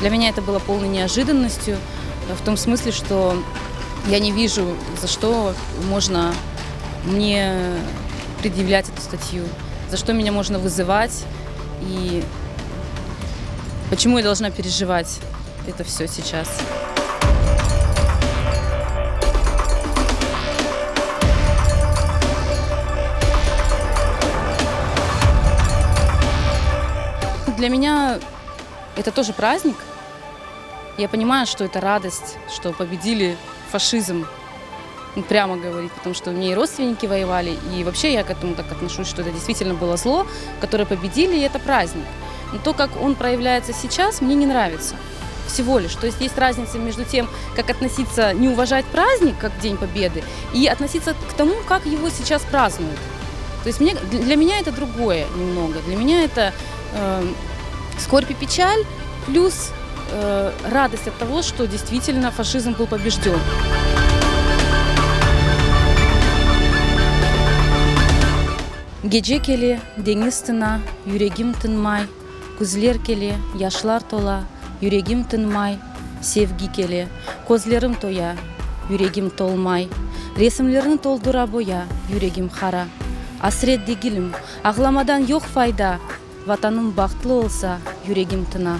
Для меня это было полной неожиданностью, в том смысле, что я не вижу, за что можно мне предъявлять эту статью, за что меня можно вызывать и почему я должна переживать это все сейчас. Для меня это тоже праздник. Я понимаю, что это радость, что победили фашизм, прямо говорить, потому что у меня и родственники воевали, и вообще я к этому так отношусь, что это действительно было зло, которое победили, и это праздник. Но то, как он проявляется сейчас, мне не нравится. Всего лишь. То есть разница между тем, как относиться, не уважать праздник, как День Победы, и относиться к тому, как его сейчас празднуют. То есть для меня это другое немного. Для меня это скорбь и печаль, плюс радость от того, что действительно фашизм был побежден. Gece keli deniz tına, yüreğim tınmay, күзлер келе, yaşlar tola, yüreğim tınmay, sevgi келе, көзлерім тоя, yüreğim толмай, resimlerini toldura boya, yüreğim хара. Асырет дегилім, ağlamadan yok fayda, vatanım бақытлы olsa, yüreğim тына.